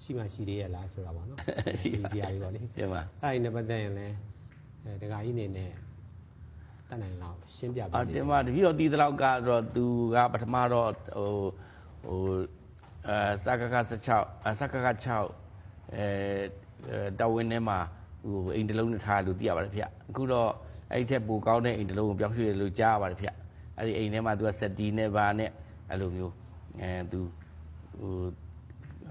ရှိမှရှိသေးရလားဆိုတာပေါ့နော်ဒီတရားတွေပေါ့လေတင်ပါအဲ့ဒီနဲ့ပတ်သက်ရင်လည်းဒကာကြီးနေနဲ့တတ်နိုင်လောက်ရှင်းပြပေးတင်ပါတပည့်တော်တီးတော့ကတော့သူကပထမတော့ဟိုစကက16စကက6တော်ဝင်ထဲမှာဟိုအိမ်တလုံးနဲ့ထားလို့သိရပါတယ်ဗျအခုတော့အဲ့ဒီထက်ပိုကောင်းတဲ့အိမ်တလုံးကိုပြောင်းရွှေ့လို့ကြားရပါတယ်ဗျအဲ့ဒီအိမ်ထဲမှာသူကစက်တီနဲ့ဘာနဲ့အဲ့လိုမျိုးသူဟို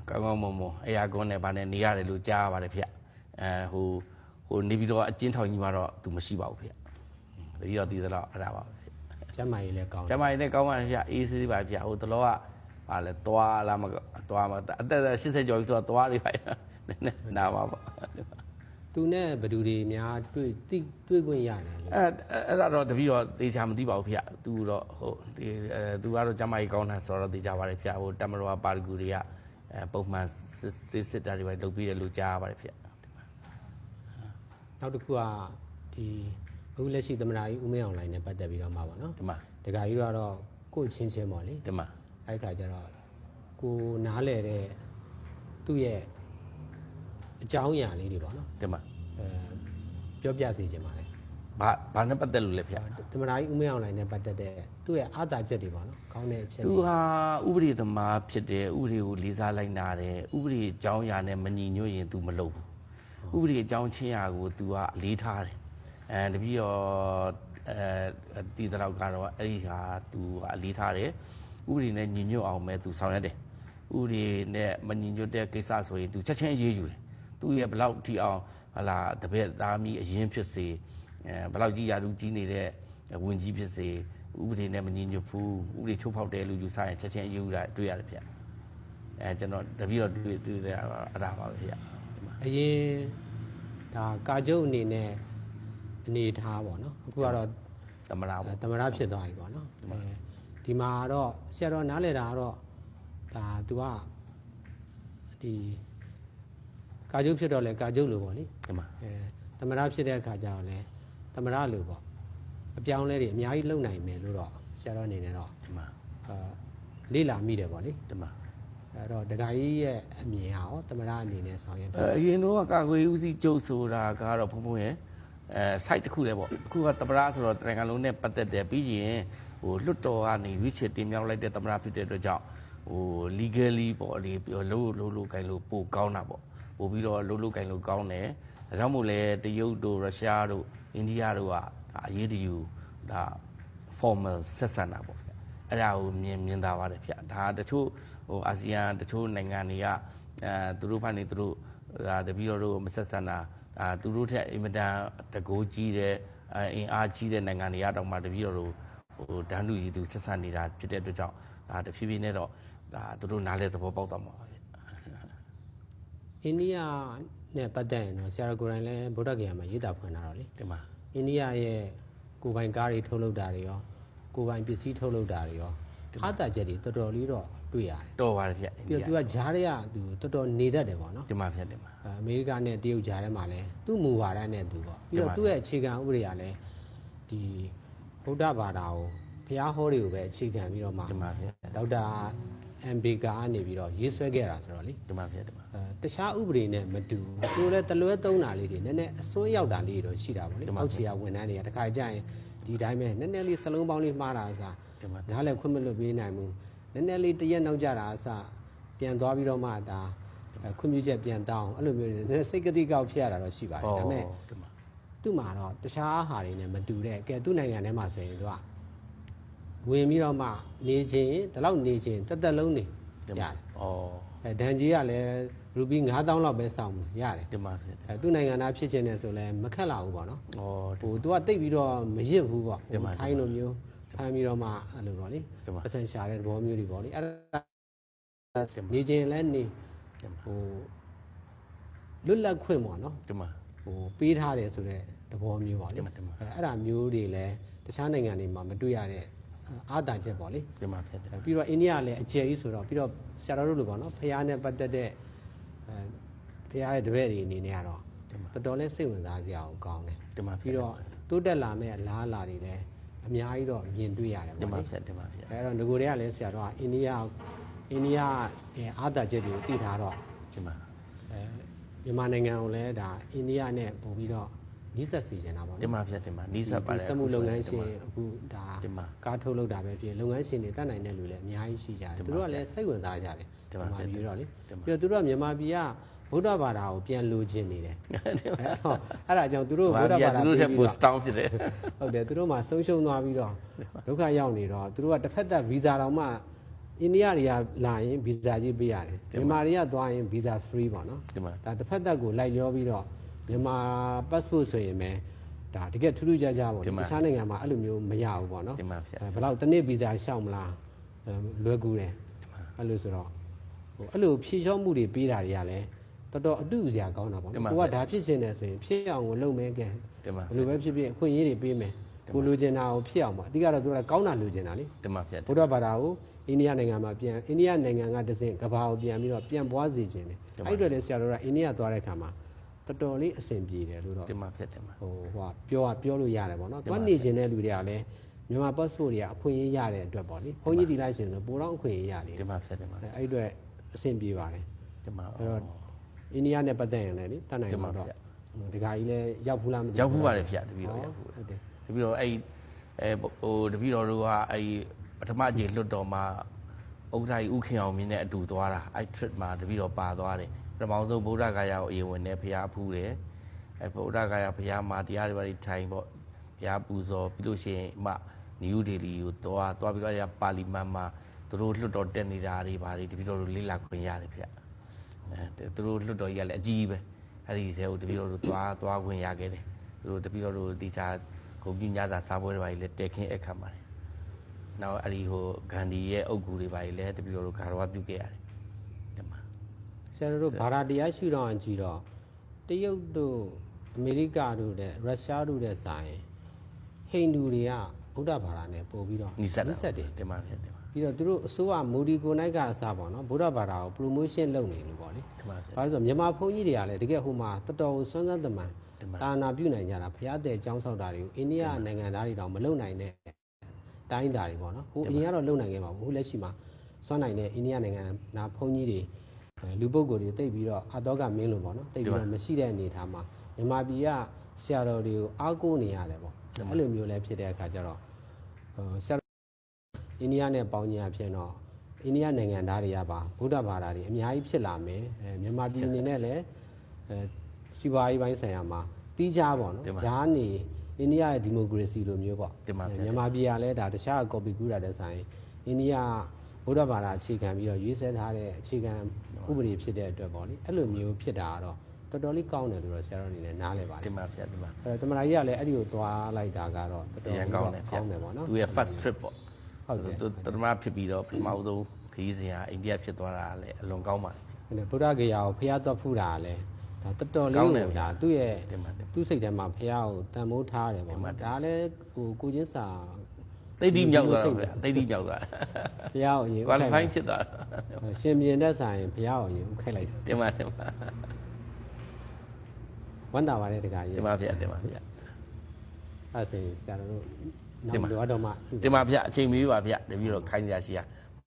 ကောင်းကောင်းမွန်မွန်အရာကွန်းနဲ့ဘာနဲ့နေရတယ်လို့ကြားရပါတယ်ဗျဟိုနေပြီးတော့အကျဉ်းထောင်ကြီးမှာတော့သူမရှိပါဘူးဗျတပည့်တော်တီးတော့အဲ့ဒါပါပဲကျမ်းမာရေးလည်းကောင်းကျမ်းမာရေးလည်းကောင်းပါတယ်ဗျအေးဆေးပါဗျဟိုတလောကဟာလဲသွားလာမသွားမအသက်80ကျော်ပြီဆိုတော့သွားတွေပါနည်းနည်းနာပါပါသူနဲ့ဘယ်သူတွေများတွေ့ခွင့်ရတယ်လို့အဲ့ဒါတော့တပည့်တော့သေချာမသိပါဘူးဗျသူတော့ဟိုသူကတော့ကျမ်းမာရေးကောင်းတယ်ဆိုတော့သေချာပါတယ်ဗျဟိုတမတော်ပါရဂူတွေကပုံမှန်စစ်တာတွေပဲလုပ်ပြီးတယ်လို့ကြားရပါတယ်ဗျနောက်တစ်ခုကဒီအခုလက်ရှိသမ္မတကြီးဦးမင်းအောင်လှိုင်နဲ့ပတ်သက်ပြီးတော့မှာပါနော်ဒီမှာဒကာကြီးတော့ကိုယ်ချင်းပေါ့လေဒီမှာအဲ့ခါကျတော့ကိုနားလဲတဲ့သူ့ရဲ့အကြောင်းအရာလေးတွေပေါ့နော်ဒီမှာပြောပြစေချင်ပါတယ်ဘာနဲ့ပတ်သက်လို့လဲဗျသမ္မတကြီးဦးမင်းအောင်လှိုင်နဲ့ပတ်သက်တဲ့သူ့ရဲ့အာသာချက်တွေပေါ့နော်ကောင်းတဲ့အချက်သူဟာဥပဒေသမားဖြစ်တယ်ဥပဒေကိုလေးစားလိုက်နာတယ်ဥပဒေအကြောင်းအရာနဲ့မညီညွတ်ရင် तू မလုပ်ဘူးဥပဒေအကြောင်းချင်းရာကို तू ကအလေးထားတယ်တပည့်တော့တီးတော့ကတော့အဲ့ဒီဟာ तू အလေးထားတယ်ဥပဒေနဲ့ညီညွတ်အောင်ပဲ तू ဆောင်ရွက်တယ်ဥပဒေနဲ့မညီညွတ်တဲ့ကိစ္စဆိုရင် तू ချက်ချင်းအရေးယူတယ်သူ့ရဲ့ဘလောက်ထိအောင်ဟလာတပည့်သားမီးအရင်ဖြစ်စေဘလောက်ကြီးရာထူးကြီးနေတဲ့ဝင်ကြီးဖြစ်စေဥပဒေနဲ့မညီညွတ်ဘူးဥပဒေချိုးဖောက်တယ်လို့ယူဆရင်ချက်ချင်းအရေးယူတာတွေ့ရတယ်ဗျကျွန်တော်တပည့်တော့တွေ့တယ်အဲ့ဒါပါပဲဗျအရင်ဒါကာကျုပ်အနေထားပေါ့နော်အခုကတော့သမရပေါ့သမရဖြစ်သွားပြီပေါ့နော်ဒီမှာတော့ဆရာတော်နားလည်တာကတော့ဒါ तू ကဒီကာကျုပ်ဖြစ်တော့လဲကာကျုပ်လို့ပေါ့လေဒီမှာသမရဖြစ်တဲ့အခါကျတော့လဲသမရလို့ပေါ့အပြောင်းလဲတွေအများကြီးလုပ်နိုင်မယ်လို့တော့ဆရာတော်အနေနဲ့တော့ဒီမှာလေ့လာမိတယ်ပေါ့လေဒီမှာအဲ့တော့ဒကာကြီးရဲ့အမြင်ရောသမရအနေနဲ့ဆောင်ရွက်အရင်တော့ကာကွယ်ဦးစီးချုပ်ဆိုတာကတော့ဘုံဘုံရဲ့site တစ်ခုလည်းပေါ့အခုကသမရဆိုတော့နိုင်ငံလုံးနဲ့ပတ်သက်တယ်ပြီးရင်ဟိုလွတ်တော်ကနေရွေးချယ်တင်မြှောက်လိုက်တဲ့သမရဖြစ်တဲ့အတွက်ကြောင့်ဟို legally ပေါ့လေလို့ကိုင်လို့ပိုကောင်းတာပေါ့ပို့ပြီးတော့လို့ကိုင်လို့ကောင်းတယ်ဒါကြောင့်မို့လဲတရုတ်တို့ရုရှားတို့အိန္ဒိယတို့ကအရေးတယူဒါ formal ဆက်ဆံတာပေါ့ဗျအဲ့ဒါကိုမြင်သာပါတယ်ဗျဒါတချို့ဟိုအာဆီယံတချို့နိုင်ငံတွေကသူတို့ဘာနေသူတို့ဒါတပည့်တော်တို့မဆက်ဆံတာသူတို့ထက်အင်မတန်တကိုးကြီးတဲ့အင်အားကြီးတဲ့နိုင်ငံတွေကတော့မှတပည့်တော်တို့ဟိုဒန်းလူကြီးသူဆက်ဆံနေတာဖြစ်တဲ့အတွက်ကြောင့်ဒါတဖြည်းဖြည်းနဲ့တော့ဒါသူတို့နားလဲသဘောပေါက်သွားမှာပါဗျအိန္ဒိယနဲ့ပတ်သက်ရင်တော့ဆရာတော်ကိုယ်တိုင်လည်းဗုဒ္ဓဂယာမှာရေးတာဖွင့်တာတော့လေဒီမှာအိန္ဒိယရဲ့ကိုယ်ပိုင်ကားတွေထုတ်လုပ်တာတွေရောကိုယ်ပိုင်ပစ္စည်းထုတ်လုပ်တာတွေရောအားသာချက်တွေတော်တော်လေးတော့တွေ့ရတယ်တော်ပါတယ်ဗျပြီးတော့သူကဂျားတွေကသူတော်တော်နေတတ်တယ်ပေါ့နော်ဒီမှာဗျဒီမှာအမေရိကနဲ့တရုတ်ဂျားထဲမှာလည်းသူ့မူဝါဒနဲ့သူပေါ့ပြီးတော့သူ့ရဲ့အခြေခံဥပဒေကလည်းဒီဗုဒ္ဓဘာသာကိုဘုရားဟောတွေကိုပဲအခြေခံပြီးတော့မှဒီမှာဗျဒေါက်တာအမ်ဘေကာကနေပြီးတော့ရေးဆွဲခဲ့တာဆိုတော့လေဒီမှာဗျဒီမှာတခြားဥပဒေနဲ့မတူသူလည်းတလွဲသုံးတာလေးတွေနည်းနည်းအစွန်းရောက်တာလေးတွေတော့ရှိတာပေါ့လေအောက်ခြေကဝန်ထမ်းတွေကတခါကြရင်ဒီတိုင်းပဲနည်းနည်းလေးစလုံးပေါင်းလေးမှားတာအစားနားလည်းခွင့်မလွတ်ပေးနိုင်ဘူးနည်းနည်းလေးတရက်နောက်ကြတာအစားပြန်သွားပြီးတော့မှဒါခွင့်ပြုချက်ပြန်တောင်းအဲ့လိုမျိုးတွေစိတ်ကတိကောက်ဖြစ်ရတာတော့ရှိပါတယ်ဒါပေမဲ့သူ့မှာတော့တခြားဟာတွေနဲ့မတူတဲ့ကဲသူ့နိုင်ငံထဲမှာဆိုရင်သူကဝင်ပြီးတော့မှနေချင်းဒီလောက်နေချင်းတက်လုံးနေရတယ်ဒန်ကြီးကလည်းရူပီ9000လောက်ပဲစောင့်ရတယ်ဒီမှာသူ့နိုင်ငံသားဖြစ်ချင်တယ်ဆိုလဲမခက်လာဘူးပေါ့နော်ဟိုသူကတိတ်ပြီးတော့မရစ်ဘူးပေါ့ထိုင်းလိုမျိုးဖမ်းပြီးတော့မှအဲ့လိုပေါ့လေပတ်စံရှာတဲ့သဘောမျိုးတွေပေါ့လေအဲ့ဒါနေချင်းလဲနေဟိုလွတ်လပ်ခွင့်ပေါ့နော်ဒီမှာဟိုပေးထားတယ်ဆိုတဲ့သဘောမျိုးပေါ့လေအဲ့ဒါမျိုးတွေလဲတခြားနိုင်ငံတွေမှာမတွေ့ရတဲ့အာသာချက်ပေါ့လေဒီမှာဖြစ်တယ်ပြီးတော့အိန္ဒိယလည်းအကျယ်ကြီးဆိုတော့ပြီးတော့ဆရာတော်တို့လိုပေါ့နော်ဖះနဲ့ပတ်သက်တဲ့ဖះရဲ့တပည့်တွေအနေနဲ့ကတော့တော်တော်လေးစိတ်ဝင်စားစရာကောင်းတယ်ဒီမှာပြီးတော့တိုးတက်လာမဲ့အလားအလာတွေလည်းအများကြီးတော့မြင်တွေ့ရတယ်ပေါ့ဒီမှာဖြစ်ဒီမှာဖြစ်အဲ့တော့ငကိုတွေကလည်းဆရာတော်ကအိန္ဒိယရဲ့အာသာချက်တွေကိုသိထားတော့ဒီမှာ မြန်မာနိုင်ငံကိုလည်းဒါအိန္ဒိယနဲ့ပို့ပြီးတော့နီးစပ်စီနေတာပေါ့ တင်ပါဗျာတင်ပါနီးစပ်ပါတယ် စက်မှုလုပ်ငန်းရှင်အခုဒါကားထုတ်လုပ်တာပဲဖြစ်လုပ်ငန်းရှင်တွေတတ်နိုင်တဲ့လူလည်းအများကြီးရှိကြတယ်သူတို့ကလည်းစိတ်ဝင်စားကြတယ်မြန်မာပြည်တော့လေပြီးတော့သူတို့ကမြန်မာပြည်ကဗုဒ္ဓဘာသာကိုပြန်လိုချင်နေတယ်အဲ့ဒါကြောင့်သူတို့ဗုဒ္ဓဘာသာ သူတို့ကပိုစတောင်းဖြစ်တယ် ဟုတ်တယ်သူတို့မှဆုံးရှုံးသွားပြီးတော့ဒုက္ခရောက်နေတော့သူတို့ကတစ်ဖက်သက်ဗီဇာတောင်မှအိန္ဒိယတွေကလာရင်ဗီဇာကြီးပေးရတယ်မြန်မာတွေကသွားရင်ဗီဇာ free ပေါ့နော်ဒါတစ်ဖက်သက်ကိုလိုက်လျောပြီးတော့မြန်မာ passport ဆိုရင်ပဲဒါတကယ်ထူးထူးခြားခြားပေါ့တခြားနိုင်ငံမှာအဲ့လိုမျိုးမရဘူးပေါ့နော်ဘယ်တော့တစ်နေ့ဗီဇာရှောက်မလားလွယ်ကူတယ်အဲ့လိုဆိုတော့အဲ့လိုဖြည့်ချောမှုတွေပေးတာတွေကလည်းတော်တော်အတူစရာကောင်းတာပေါ့ကိုကဒါဖြစ်ချင်တယ်ဆိုရင်ဖြစ်အောင်ကိုလုပ်မယ်ကဲဘယ်လိုပဲဖြစ်ဖြစ်အခွင့်အရေးတွေပေးမယ်ကိုလိုချင်တာကိုဖြစ်အောင်ပေါ့အဓိကတော့သူကကောင်းတာလိုချင်တာလေဘုရားဘာသာကိုအိန္ဒိယနိုင်ငံမှာပြန်အိန္ဒိယနိုင်ငံကတစင်ကဘာကိုပြန်ပြီးတော့ပြန်ပွားစေခြင်းတယ်အဲ့အတွက်လည်းဆရာတို့ကအိန္ဒိယသွားတဲ့ခါမှာတော်တော်လေးအဆင်ပြေတယ်လို့တော့ဟိုပြောလို့ရတယ်ပေါ့နော်သွားနေခြင်းတဲ့လူတွေကလည်းမြန်မာ passport တွေကအခွင့်အရေးရတဲ့အတွက်ပေါ့လေဘုန်းကြီးဒီလိုက်ရှင်ဆိုပိုတော့အခွင့်အရေးရတယ်အဲ့အတွက်အဆင်ပြေပါတယ်အဲ့တော့အိန္ဒိယနဲ့ပတ်သက်ရင်လည်းတတ်နိုင်မှာတော့ဒီကကြီးလည်းရောက်ဘူးလားမသိဘူးရောက်ဘူးပါတယ်ဗျတပည့်တော်ရောက်ဘူးဟုတ်တယ်တပည့်တော်အဲ့ဟိုတပည့်တော်တို့ကအဲ့ပထမအကြိမ်လွတ်တော်မှာဥက္ကဋ္ဌကြီးဥခင်အောင်မြင့်နဲ့အတူသွားတာအဲ့ trip မှာတပည့်တော်ပါသွားတယ်ပထမဆုံးဗုဒ္ဓဂါယာကိုအရင်ဝင်နေဖျားဖူးတယ်အဲ့ဗုဒ္ဓဂါယာဖျားမှာတရားတွေပါထိုင်ပေါ့ဖျားပူဇော်ပြီးလို့ရှိရင်နယူးဒေလီကိုသွားပြီးတော့ရပါလီမန်မှာသူတို့လွတ်တော်တက်နေတာတွေပါတပည့်တော်တို့လေ့လာခွင့်ရတယ်ဗျသူတို့လွတ်တော်ကြီးကလည်းအကြီးပဲအဲ့ဒီဇဲကိုတပည့်တော်တို့သွားခွင့်ရခဲ့တယ်သူတို့တပည့်တော်တို့ဒီချာဂုဏ်ပြုညစာစားပွဲတွေပါလေတက်ခင်းအခါပါတယ်နောက်အဲ့ဒီဟိုဂန္ဒီရဲ့အုပ်ကူတွေပါလေတပည့်တော်တို့ဂါရဝပြုခဲ့ရတယ်ဒီမှာဆရာတို့ဘာသာတရားရှိတော့ကြည့်တော့တရုတ်တို့အမေရိကတို့တဲ့ရုရှားတို့တဲ့ဆိုင်ဟိန္ဒူတွေကဗုဒ္ဓဘာသာနဲ့ပို့ပြီးတော့နိစ္စတယ်တင်ပါဖြစ်တယ်ပြီးတော့သူတို့အစိုးရမူဒီကိုနိုင်ကအစားပေါ့နော်ဗုဒ္ဓဘာသာကို promotion လုပ်နေလို့ပေါ့လေဘာလို့ဆိုမြန်မာဘုန်းကြီးတွေကလည်းတကယ်ဟိုမှာတော်တော်စွမ်းစွမ်းတမန်တာနာပြုနိုင်ကြတာဘုရားတဲ့ကျောင်းဆောက်တာတွေကိုအိန္ဒိယနိုင်ငံသားတွေတောင်မလုပ်နိုင်တဲ့တိုင်းတာတွေပေါ့နော်ဟိုအရင်ကတော့လုပ်နိုင်ခဲ့မှာဘူးလက်ရှိမှာစွမ်းနိုင်တဲ့အိန္ဒိယနိုင်ငံသားဘုန်းကြီးတွေလူပုဂ္ဂိုလ်တွေတိတ်ပြီးတော့အတောကမင်းလို့ပေါ့နော်တိတ်ပြီးတော့မရှိတဲ့အနေအထားမှာမြန်မာပြည်ကဆရာတော်တွေကိုအားကိုးနေရတယ်ပေါ့အဲ့လိုမျိုးလည်းဖြစ်တဲ့အခါကျတော့ဆရာအိန္ဒိယနဲ့ပေါင်းညာဖြစ်တော့အိန္ဒိယနိုင်ငံသားတွေကပါဗုဒ္ဓဘာသာတွေအများကြီးဖြစ်လာမယ်မြန်မာပြည်အနေနဲ့လည်းစီးပွားရေးပိုင်းဆိုင်ရာမှာတီးခြားပေါ့နော်ဂျားနေအိန္ဒိယရဲ့ဒီမိုကရေစီလိုမျိုးပေါ့မြန်မာပြည်ကလည်းဒါတခြားကော်ပီကူးတာတဲ့ဆိုင်အိန္ဒိယဗုဒ္ဓဘာသာအခြေခံပြီးတော့ရွေးဆဲထားတဲ့အခြေခံဥပဒေဖြစ်တဲ့အတွက်ပေါ့လေအဲ့လိုမျိုးဖြစ်တာကတော့တော်တော်လေးကောင်းတယ်လို့တော့ဆရာတော်အနေနဲ့နားလည်ပါတယ်တင်ပါဗျာတင်ပါတမန်ကြီးကလည်းအဲ့ဒီကိုသွားလိုက်တာကတော့တော်တော်ကောင်းတယ်ပေါ့နော်သူရဲ့ first trip ပေါ့ဟုတ်တယ်တမန်ဖြစ်ပြီးတော့ပထမဆုံးခရီးစဉ်ဟာအိန္ဒိယဖြစ်သွားတာလည်းအလွန်ကောင်းပါတယ်ဗုဒ္ဓဂယာကိုဖျားသွားဖူးတာလည်းဒါတော်တော်လေးကိုဒါသူ့ရဲ့သူ့စိတ်ထဲမှာဖျားကိုတန်မိုးထားတယ်ပေါ့ဒါလည်းကိုချင်းစာတိတ်တိမြောက်သွားတာဗျာတိတ်တိမြောက်သွားဖျားကိုရင် qualify ဖြစ်သွားတာရှင်မြင်တဲ့ဆိုင်ဖျားကိုရင်ဥခိုက်လိုက်တင်ပါဝမ်းသာပါတယ်တခါကြီးတင်ပါဗျာတင်ပါဗျာအဲ့ဆိုဆရာတို့နောက်လိုတော့မှတင်ပါဗျာအချိန်မီပါဗျာတပည့်တော့ခိုင်းစရာရှိရ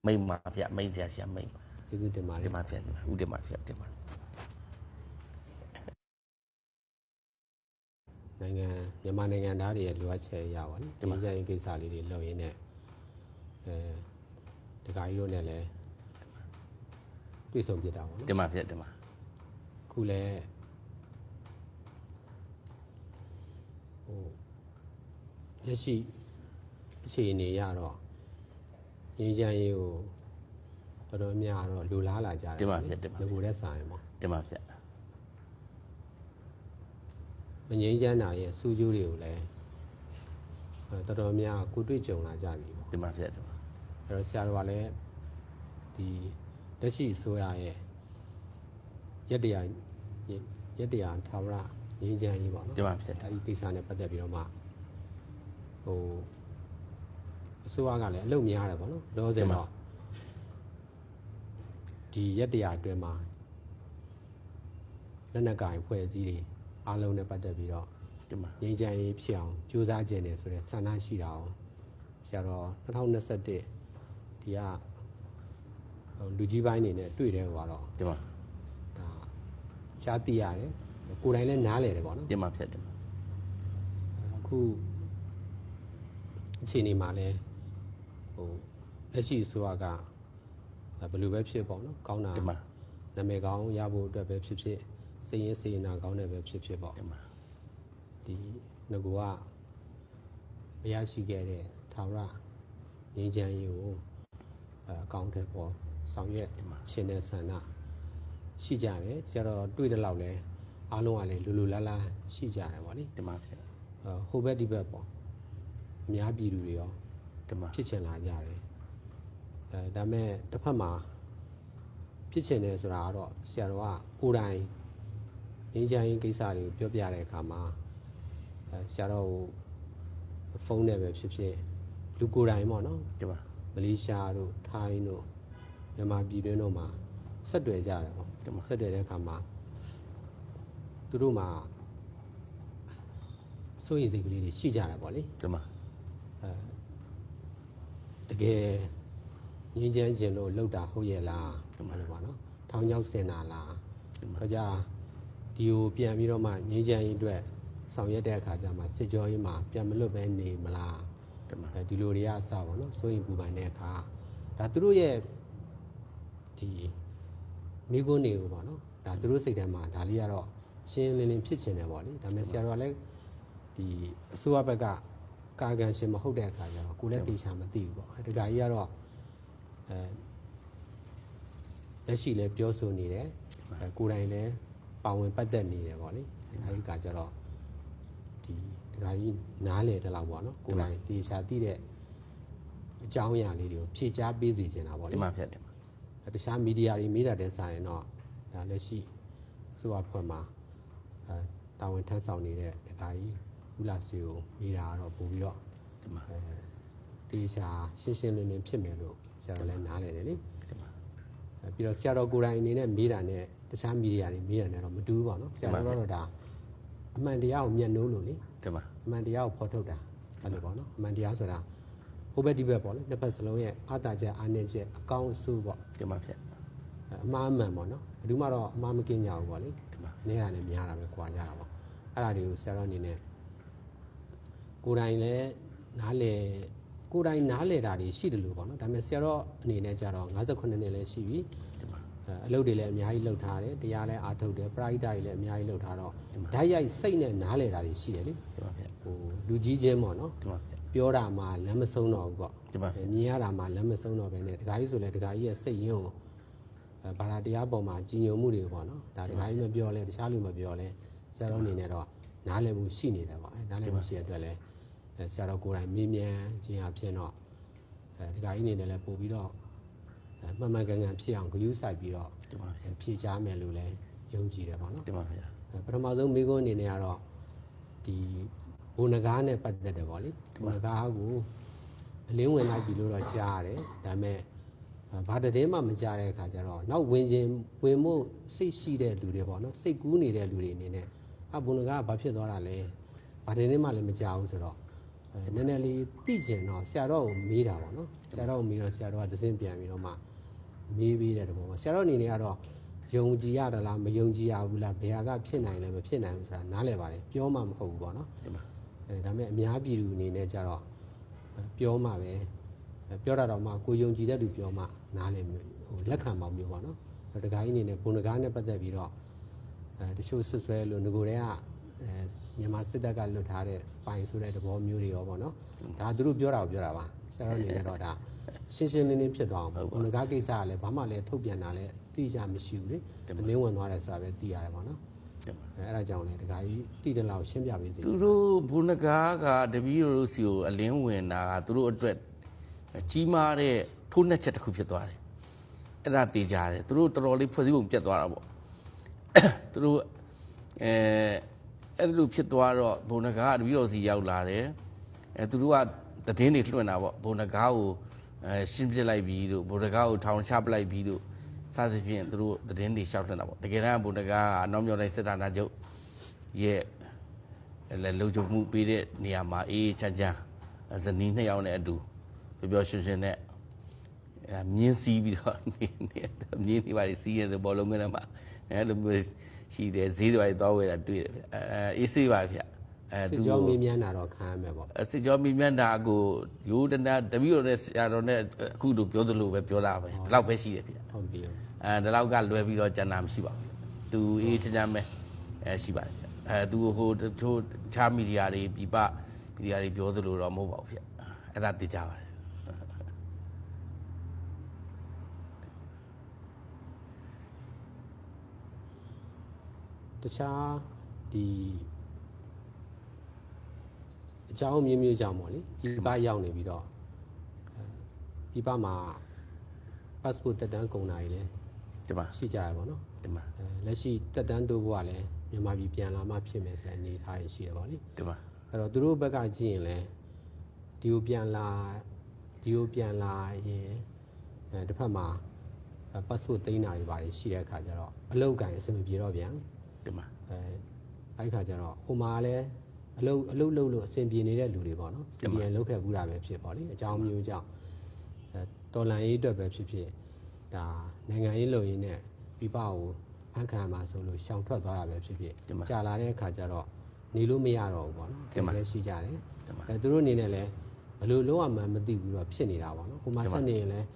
မိတ်ပါဗျာမိတ်စရာရှိရမိတ်ကျေးဇူးတင်ပါတယ်တင်ပါဗျာဦးတင်ပါဗျာတင်ပါနိုင်ငံမြန်မာနိုင်ငံသားတွေရဲ့လိုအပ်ချက်ရပါဘူးဒီကြရင်ကိစ္စလေးတွေလုပ်ရင်းနဲ့တခါကြီးတို့နဲ့လည်းတွေ့ဆုံပြတာပေါ့နော်တင်ပါဗျာတင်ပါခုလည်းလက်ရှိအခြေအနေရတော့ရင်းချမ်းရေးကိုတော်တော်များတော့လူလားလာကြတယ်တင်ပါဗျာတင်ပါလူကိုတဲ့ဆိုင်ပေါ့တင်ပါဗျာမငြိမ်းချမ်းတာရဲ့စူးကျိုးတွေကိုလည်းတော်တော်များကိုတွေ့ကြုံလာကြပြီပေါ့တင်ပါဗျာတင်ပါအဲ့တော့ဆရာတော်ကလည်းဒီလက်ရှိအစိုးရရဲ့ရက်တရားထာဝရငြိမ်းချမ်းရေးပေါ့နော်တင်ပါဗျာအဲ့ဒီကိစ္စနဲ့ပတ်သက်ပြီးတော့မှဟိုအစိုးရကလည်းအလုပ်များတယ်ပေါ့နော်လောဆယ်တော့ဒီရက်တရားအတွင်းမှာလက်နက်ကိုင်ဖွဲ့စည်းတွေအားလုံးနဲ့ပတ်သက်ပြီးတော့ဒီမှာငြိမ်းချမ်းရေးဖြစ်အောင်ကြိုးစားခြင်းနဲ့ဆိုတဲ့ဆန္ဒရှိတာအောင်ဆရာတော်2021ဒီကလူကြီးပိုင်းနေနဲ့တွေ့တယ်ဟောတော့ဒီမှာဒါ ကြားသိရတယ်ကိုယ်တိုင်လည်းနားလည်တယ်ပေါ့နော် တင်ပါဖြစ်တယ် အခုအချိန်ဒီမှာလဲဟိုလက်ရှိဆိုတာကဘယ်လိုပဲဖြစ်ပေါ့နော်ကောင်းတာ တင်ပါ နာမည်ကောင်းရဖို့အတွက်ပဲဖြစ်ဖြစ်စိတ်ရင်းစေနာကောင်းတယ်ပဲဖြစ်ဖြစ်ပေါ့ တင်ပါ ဒီငကူကမရရှိခဲ့တဲ့ထာဝရငြိမ်းချမ်းရေးကိုအကောင့်ထဲပေါ်ဆောင်ရွက်ခြင်းတဲ့ဆန္ဒရှိကြတယ်ကျတော့တွေ့တဲ့လောက်လဲအားလုံးကလည်းလူလူလားလားရှိကြတယ်ပေါ့လေ တင်ပါဖြစ် ဟိုဘက်ဒီဘက်ပေါ့အများပြည်သူတွေရော တင်ပါ ဖြစ်ချင်လာကြတယ်ဒါမဲ့တစ်ဖက်မှာဖြစ်ချင်တယ်ဆိုတာကတော့ဆရာတော်ကကိုယ်တိုင်ငြိမ်းချမ်းရေးကိစ္စတွေကိုပြောပြတဲ့အခါမှာဆရာတော်ကိုဖုန်းနဲ့ပဲဖြစ်ဖြစ်လူကိုယ်တိုင်ပေါ့နော် တင်ပါ မလေးရှားတို့ထိုင်းတို့မြန်မာပြည်တွင်းတို့မှာဆက်တွေ့ကြတယ်ပေါ့ဆက်တွေ့တဲ့အခါမှာသူတို့မှာစိုးရိမ်စိတ်ကလေးတွေရှိကြတယ်ပေါ့လေ တင်ပါ တကယ်ငြင်းချမ်းခြင်းလို့လောက်တာဟုတ်ရဲ့လားဒီမှာလို့ပါနော်ထောင်ချောက်စင်တာလားခကြဒီကိုပြန်ပြီးတော့မှငြင်းချမ်းရေးအတွက်ဆောင်ရွက်တဲ့အခါကျမှစစ်ကြောရေးမှာပြန်မလွတ်ပဲနေမလား တင်ပါ ဒီလိုတွေကအစပါနော်စိုးရင်ပူပန်တဲ့အခါဒါသူတို့ရဲ့ဒီမိကွန်းတွေကိုပေါ့နော်ဒါသူတို့စိတ်ထဲမှာဒါလေးကတော့ရှင်းလင်းလင်းဖြစ်ချင်တယ်ပေါ့လေဒါပေမဲ့ဆရာတော်ကလည်းဒီအစိုးရဘက်ကကာကံရှင်မဟုတ်တဲ့အခါကျတော့ကိုလည်းတေချာမသိဘူးပေါ့ဒီကကြီးကတော့လက်ရှိလည်းပြောဆိုနေတယ်ကိုယ်တိုင်လည်းပါဝင်ပတ်သက်နေတယ်ပေါ့လေအဲဒီကကြတော့ဒီကကြီးနားလေတဲ့လောက်ပေါ့နော်ကိုယ်တိုင်တေချာသိတဲ့အကြောင်းအရာလေးတွေကိုဖြည့်ချပေးစီနေတာပေါ့လေ တင်ပါဖြစ်တယ် တခြားမီဒီယာတွေမိတာတဲ့ဆိုင်ရင်တော့ဒါလက်ရှိအစိုးရဖွဲ့မှာတာဝန်ထမ်းဆောင်နေတဲ့ဒကာကြီးဦးလာစီကိုမိတာကတော့ပို့ပြီးတော့ တင်ပါ တေချာရှင်းရှင်းလင်းလင်းဖြစ်မယ်လို့ဆရာတော်လည်းနားလည်တယ်လေ တင်ပါ ပြီးတော့ဆရာတော်ကိုယ်တိုင်အနေနဲ့မိတာနဲ့တခြားမီဒီယာတွေမိတာနဲ့တော့မတူဘူးပေါ့နော်ဆရာတော်ကတော့ဒါအမှန်တရားကိုမျက်နှိုးလို့လေ တင်ပါ အမှန်တရားကိုဖော်ထုတ်တာအဲ့လိုပေါ့နော်အမှန်တရားဆိုတာဟိုဘက်ဒီဘက်ပေါ့လေနှစ်ဖက်စလုံးရဲ့အာသာချက်အာနေချက်အကောင်းအဆိုးပေါ့ တင်ပါဖြစ် အမှားအမှန်ပေါ့နော်ဘယ်သူမှတော့အမှားမကင်းကြဘူးပေါ့လေ တင်ပါ နေတာနဲ့များတာပဲကြွာကြတာပေါ့အဲ့ဒါတွေကိုဆရာတော်အနေနဲ့ကိုယ်တိုင်လည်းနားလေကိုယ်တိုင်နားလေတာတွေရှိတယ်လို့ပေါ့နော်ဒါပေမဲ့ဆရာတော်အနေနဲ့ကြတော့58နှစ်လည်းရှိပြီ တင်ပါ အလုပ်တွေလည်းအများကြီးလုပ်ထားတယ်တရားလည်းအားထုတ်တယ်ပရိဒတ်တွေလည်းအများကြီးလုပ်ထားတော့ဓာတ်ရိုက်စိတ်နဲ့နားလေတာတွေရှိတယ်လေ တင်ပါဖြစ် ဟိုလူကြီးချင်းပေါ့နော် တင်ပါဖြစ် ပြောတာမှလမ်းမဆုံးတော့ဘူးပေါ့ တင်ပါဖြစ် မြင်ရတာမှလမ်းမဆုံးတော့ပဲနဲ့ဒကာကြီးဆိုလဲဒကာကြီးရဲ့စိတ်ရင်းကိုဘာသာတရားပေါ်မှာကြီးညိုမှုတွေပေါ့နော်ဒါဒကာကြီးမပြောလဲတခြားလူမပြောလဲဆရာတော်အနေနဲ့တော့နားလည်မှုရှိနေတယ်ပေါ့နားလည်မှုရှိတဲ့အတွက်လဲဆရာတော်ကိုယ်တိုင်မေးမြန်းခြင်းအဖြစ်တော့ဒကာကြီးအနေနဲ့လည်းပို့ပြီးတော့မှန်မှန်ကန်ကန်ဖြစ်အောင်ဂရုစိုက်ပြီးတော့ တင်ပါဖြစ် ဖြည့်ချမယ်လို့လဲယုံကြည်တယ်ပေါ့နော် တင်ပါဖြစ် ပထမဆုံးမိကုန်းအနေနဲ့ကတော့ဒီဘုံနဂါးနဲ့ပတ်သက်တယ်ပေါ့လေဘုံနဂါးကိုအလင်းဝင်လိုက်ပြီလို့တော့ကြားရတယ်ဒါပေမဲ့ဘာတည်းမှမကြားတဲ့အခါကျတော့နောက်ဝင်မှုစိတ်ရှိတဲ့လူတွေပေါ့နော်စိတ်ကူးနေတဲ့လူတွေအနေနဲ့ဘုံနဂါးကဘာဖြစ်သွားတာလဲဘာတည်းမှလည်းမကြားဘူးဆိုတော့နည်းနည်းလေးသိကျင်တော့ဆရာတော်ကိုမေးတာပေါ့နော်ဆရာတော်ကိုမေးတော့ဆရာတော်ကတစင်းပြန်ပြီးတော့မှမေးပြီးတဲ့တဘောပေါ့ဆရာတော်အနေနဲ့ကတော့ယုံကြည်ရတာလားမယုံကြည်ရဘူးလားဘယ်ဟာကဖြစ်နိုင်လဲမဖြစ်နိုင်ဘူးဆိုတာနားလည်ပါတယ်ပြောမှမဟုတ်ဘူးပေါ့နော် တင်ပါ ဒါပေမဲ့အများပြည်သူအနေနဲ့ကြတော့ပြောမှပဲပြောတာတော့မှကိုယုံကြည်တဲ့သူပြောမှနားလည်ဟိုလက်ခံမှမျိုးပေါ့နော်တခါကြီးအနေနဲ့ဘုံတကားနဲ့ပတ်သက်ပြီးတော့တချို့ဆွဆွဲလို့ငကိုတွေကမြန်မာစစ်တပ်ကလွတ်ထားတဲ့စပိုင်ဆိုတဲ့သဘောမျိုးတွေရောပေါ့နော်ဒါသူတို့ပြောတာကိုပြောတာပါဆရာတော်အနေနဲ့တော့ဒါရှင်းရှင်းလင်းလင်းဖြစ်သွားအောင်ဘုံတကားကိစ္စကလည်းဘာမှလည်းထုတ်ပြန်တာလည်းသိကြမရှိဘူးလေအလင်းဝင်သွားတယ်ဆိုတာပဲသိရတယ်ပေါ့နော် တင်ပါ အဲ့ဒါကြောင့်လေတခါကြီးတိတယ်လောက်ရှင်းပြပေးစေ သူတို့ဘုန်းကားကတပည့်တို့စီကိုအလင်းဝင်တာကသူတို့အတွက်ကြီးမားတဲ့ထိုးနှက်ချက်တစ်ခုဖြစ်သွားတယ်အဲ့ဒါတေးကြတယ်သူတို့တော်တော်လေးဖွဲ့စည်းပုံပြတ်သွားတာပေါ့သူတို့အဲ့လိုဖြစ်သွားတော့ဘုန်းကားကတပည့်တော်စီရောက်လာတယ်သူတို့ကသတင်းတွေလွှင့်တာပေါ့ဘုန်းကားကိုရှင်းပြလိုက်ပြီးတို့ဘုန်းကားကိုထောင်ချပလိုက်ပြီးတို့စသဖြင့်သူတို့သတင်းတွေရှောက်လွှင့်တာပေါ့တကယ်တမ်းဘုန်းကားကအနောက်မြောက်တိုင်းစစ်ဌာနချုပ်ရဲ့လုံခြုံမှုပေးတဲ့နေရာမှာအေးချမ်းချမ်းဇနီးနှစ်ယောက်နဲ့အတူပျော်ပျော်ရွှင်ရွှင်နဲ့မြင်းစီးပြီးတော့မြင်းနေပါစီးရဲဆိုဘောလုံးကလေးမှာ အဲ့လိုမျိုးရှိတယ်ဈေးတွေသွားဝယ်တာတွေ့တယ်ဗျအေးဆေးပါဗျစစ်ကြောမင်းမြန်းတာတော့ခံရမယ်ပေါ့စစ်ကြောမင်းမြန်းတာကိုရိုးတနာတပည့်တော်နဲ့ဆရာတော်နဲ့အခုတို့ပြောသလိုပဲပြောတာပဲဒီလောက်ပဲရှိတယ်ဗျဟုတ်ပြီဒီလောက်ကလွယ်ပြီးတော့ကျန်တာမရှိပါဘူးသူအေးချမ်းချမ်းပဲရှိပါတယ်ဗျသူဟိုတို့ခြားမီဒီယာတွေပြပမီဒီယာတွေပြောသလိုတော့မဟုတ်ပါဘူးဗျအဲ့ဒါသိကြပါတယ်တခြားဒီအကြောင်းမျိုးကြောင့်ပေါ့လေဒီပရောက်နေပြီးတော့ဒီပမှာ passport တက်တန်းကုန်တာကြီးလဲဒီမှာရှိကြရပါတော့ဒီမှာလက်ရှိတက်တန်းတိုးဖို့ကလည်းမြန်မာပြည်ပြန်လာမှဖြစ်မယ်ဆိုတဲ့အနေအထားရှိတယ်ပေါ့လေဒီမှာအဲ့တော့သူတို့ဘက်ကကြည့်ရင်လဲဒီကိုပြန်လာရင်တစ်ဖက်မှာ passport သိမ်းတာတွေပါတယ်ရှိတဲ့အခါကျတော့အလုပ်ကန်အဆင်မပြေတော့ပြန်ဒီမှာအဲ့ခါကျတော့ဟိုမှာလည်းအလုပ်လုပ်လို့အဆင်ပြေနေတဲ့လူတွေပေါ့နော်စီပြန်လုပ်ခဲ့ဘူးတာပဲဖြစ်ပေါ့လေအကြောင်းမျိုးကြောင့်တော်လန်ရေးအတွက်ပဲဖြစ်ဖြစ်ဒါနိုင်ငံရေးလုံရင်းနဲ့ပြပကိုဖန်ခံမှာဆိုလို့ရှောင်ထွက်သွားတာပဲဖြစ်ဖြစ်ကြာလာတဲ့အခါကျတော့နေလို့မရတော့ဘူးပေါ့နော်ဒီမှာလည်းရှိကြတယ်သူတို့အနေနဲ့လည်းဘယ်လိုလုပ်ရမှန်းမသိဘူးတော့ဖြစ်နေတာပေါ့နော်ဟိုမှာဆက်နေရင်လည်း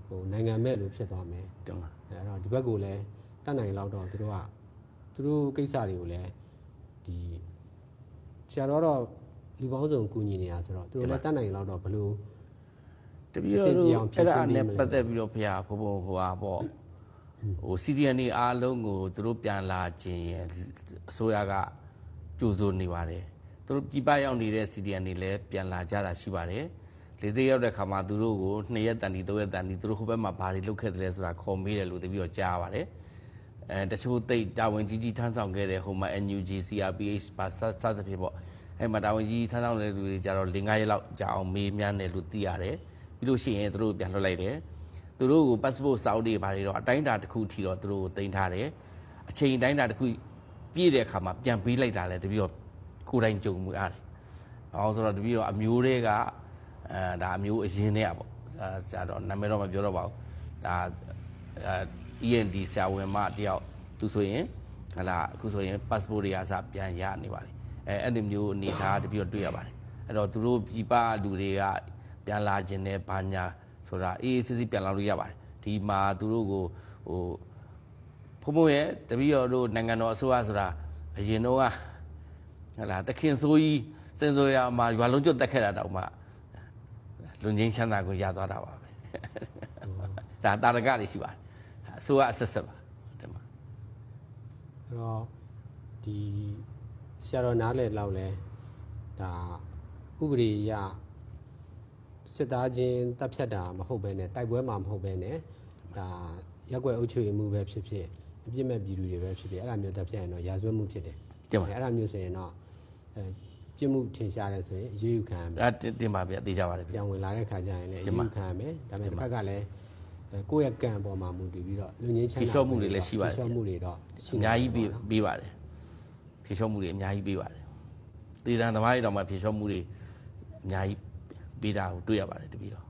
ဟိုနိုင်ငံမဲ့လို့ဖြစ်သွားမယ်အဲ့တော့ဒီဘက်ကလည်းတတ်နိုင်လောက်တော့သူတို့ကိစ္စတွေကိုလည်းဒီဆရာတော်တော့လူပေါင်းစုံကူညီနေတာဆိုတော့သူတို့လည်းတတ်နိုင်လောက်တော့ဘယ်လိုတပည့်တော်တို့အဲ့ဒါနဲ့ပတ်သက်ပြီးတော့ဘုရားဘုံဟိုဟာပေါ့ဟို CDN တွေအားလုံးကိုသူတို့ပြန်လာခြင်းရဲ့အစိုးရကကြိုးစိုးနေပါတယ်သူတို့ပြပရောက်နေတဲ့ CDN တွေလည်းပြန်လာကြတာရှိပါတယ်လေသေးရောက်တဲ့ခါမှာသူတို့ကို2ရက်တန်ဒီ3ရက်တန်ဒီသူတို့ဟိုဘက်မှာဘာတွေလုပ်ခဲ့တယ်လဲဆိုတာခေါ်မေးတယ်လို့တပည့်တော်ကြားပါတယ်တချို့သိတာဝန်ကြီးထမ်းဆောင်ခဲ့တဲ့ဟိုမှာ NUG CRPH ပါစသဖြင့်ပေါ့အဲ့မှာတာဝန်ကြီးထမ်းဆောင်တဲ့လူတွေကြတော့4-5ရက်လောက်ကြာအောင်မေးမြန်းတယ်လို့သိရတယ်ပြီးလို့ရှိရင်သူတို့ပြန်လွှတ်လိုက်တယ်သူတို့ကို passport စာအုပ်တွေဘာတွေတော့အတိုင်းအတာတစ်ခုထီတော့သူတို့ကိုတင်ထားတယ်အချိန်တိုင်းတာတစ်ခုပြည့်တဲ့အခါမှာပြန်ပေးလိုက်တာလဲတပည့်တော့ကိုယ်တိုင်ကြုံမှုရတယ်အောင်ဆိုတော့တပည့်တော့အမျိုးတွေကဒါအမျိုးအရင်နဲ့ပေါ့ဆရာတော်နာမည်တော့မပြောတော့ပါဘူးဒါ END ဆရာဝန်မတယောက်သူဆိုရင်ဟလာအခုဆိုရင် passport တွေအစပြန်ရနေပါပြီအဲ့ဒီမျိုးအနေထားတပည့်တော့တွေ့ရပါတယ်အဲ့တော့သူတို့ပြပလူတွေကပြန်လာခြင်းနဲ့ဘာညာဆိုတာအေးစစ်စစ်ပြန်လာလို့ရပါတယ်ဒီမှာသူတို့ကိုဟိုဘုံရဲ့တပည့်တော်တို့နိုင်ငံတော်အစိုးရဆိုတာအရင်တော့ဟလာတခင်ဆိုးကြီးစင်စိုးရမှာရွာလုံးကျွတ်တက်ခဲ့တာတောင်မှလူငင်းချမ်းသာကိုရသွားတာပါပဲဒါတာရကတွေရှိပါတယ်အစိုးရအဆက်ဆက်ပါဒီမှာအဲ့တော့ဒီဆရာတော်နားလေလောက်လဲဒါဥပဒေရစစ်သားချင်းတပ်ဖြတ်တာမဟုတ်ဘဲနဲ့တိုက်ပွဲမှာမဟုတ်ဘဲနဲ့ဒါရက်ွက်အုပ်ချုပ်မှုပဲဖြစ်ဖြစ်အပြစ်မဲ့ပြည်သူတွေပဲဖြစ်ဖြစ်အဲ့ဒါမျိုးတပ်ဖြတ်ရင်တော့ရာဇဝတ်မှုဖြစ်တယ်အဲ့ဒါမျိုးဆိုရင်တော့ပြစ်မှုထင်ရှားတယ်ဆိုရင်အရေးယူခံရမယ်တင်ပါဗျသိကြပါတယ်ပြန်ဝင်လာတဲ့ခါကျရင်လည်းအရေးယူခံရမယ်ဒါပေမဲ့တစ်ဖက်ကလည်းကိုယ့်ရဲ့ကံပေါ်မှာမူတည်ပြီးတော့လူငင်းချမ်းသာဖြေလျှော့မှုတွေလည်းရှိပါတယ်ဖြေလျှော့မှုတွေတော့အများကြီးပေးပါတယ်ဖြေလျှော့မှုတွေအများကြီးပေးပါတယ်သေတံသမားတွေတောင်မှဖြေလျှော့မှုတွေအများကြီးပေးတာကိုတွေ့ရပါတယ်တပည့်တော်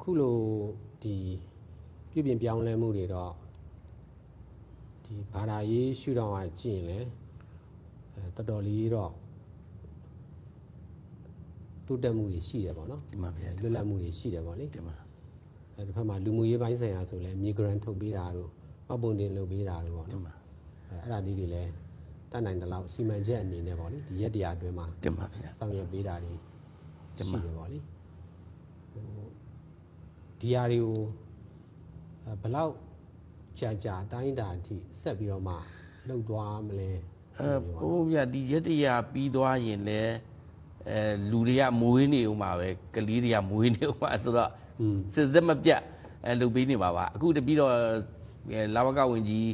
ခုလိုဒီပြုပြင်ပြောင်းလဲမှုတွေတော့ဒီဘာသာရေးရှုထောင့်ကကြည့်ရင်လည်းတော်တော်လေးတော့တိုးတက်မှုတွေရှိတယ်ပေါ့နော်ဒီမှာဗျာလွတ်လပ်မှုတွေရှိတယ်ပေါ့လေဒီမှာဒီဘက်မှာလူမှုရေးပိုင်းဆိုင်ရာဆိုလဲ migrant ထုတ်ပေးတာတို့မှတ်ပုံတင်လုပ်ပေးတာတို့ပေါ့နော်အဲ့ဒါလေးတွေလည်းတတ်နိုင်တဲ့လောက်စီမံချက်အနေနဲ့ပေါ့လေဒီရက်တရားအတွင်းမှာဒီမှာဗျာဆောင်ရွက်ပေးတာတွေရှိတယ်ပေါ့လေဒီဟာတွေကိုဘယ်လောက်ကြာတိုင်းတာအထိဆက်ပြီးတော့မှလှုပ်သွားမလဲဘုံဗျာဒီရက်တရားပြီးသွားရင်လည်းလူတွေကမွေးနေဦးမှာပဲကလေးတွေကမွေးနေဦးမှာဆိုတော့စစ်စစ်မပြတ်လုပ်ပေးနေပါပါအခုတပြီးတော့လာဝကဝင်ကြီး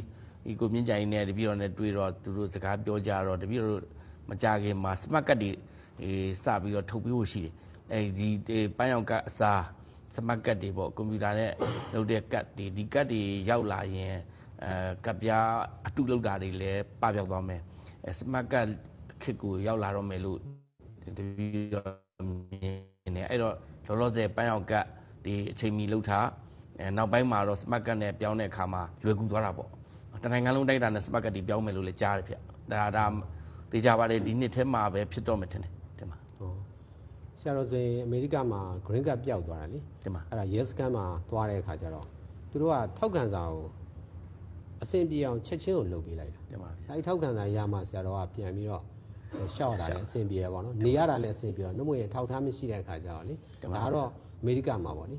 ကိုမြင့်ကြိုင်နဲ့တပြီးတော့နဲ့တွေ့တော့သူတို့စကားပြောကြတော့တပြီးတော့မကြခင်မှာ smart card တွေစပြီးတော့ထုတ်ပေးဖို့ရှိတယ်အဲဒီပန်းရောင်ကတ်အစား smart card တွေပေါ့ကွန်ပျူတာနဲ့လုပ်တဲ့ card တွေဒီ card တွေရောက်လာရင်ကပ်ပြားအတုလောက်တာတွေလည်းပပျောက်သွားမယ်smart card ခစ်ကိုရောက်လာတော့မယ်လို့တပြီးတော့မြင်နေအဲ့တော့လောလောဆယ်ပန်းရောင်ကတ် ဒီအချိန်မီလှုပ်ထားနောက်ပိုင်းမှာတော့ smart card နဲ့ပြောင်းတဲ့အခါမှာလွယ်ကူသွားတာပေါ့တနိုင်ငံလုံးတိုက်တာနဲ့ smart card တွေပြောင်းမယ်လို့လည်းကြားတယ်ဗျဒါသိကြပါတယ်ဒီနှစ်ထဲမှာပဲဖြစ်တော့မယ်ထင်တယ်တင်ပါ ဟောဆရာတော်ဆိုရင်အမေရိကမှာ green card ပျောက်သွားတာလေ တင်ပါ အဲ့ဒါ yes scan မှာသွားတဲ့အခါကျတော့သူတို့ကထောက်ခံစာကိုအဆင်ပြေအောင်ချက်ချင်းကိုလုပ်ပေးလိုက်တာ တင်ပါ အဲဒီထောက်ခံစာရမှဆရာတော်ကပြန်ပြီးတော့ရှောက်တာလည်းအဆင်ပြေတယ်ပေါ့နော်နေရတာလည်းအဆင်ပြေတော့နှုတ်မွေးထောက်ထားမရှိတဲ့အခါကျတော့လေဒါကတော့အမေရိကမှာပေါ့လေ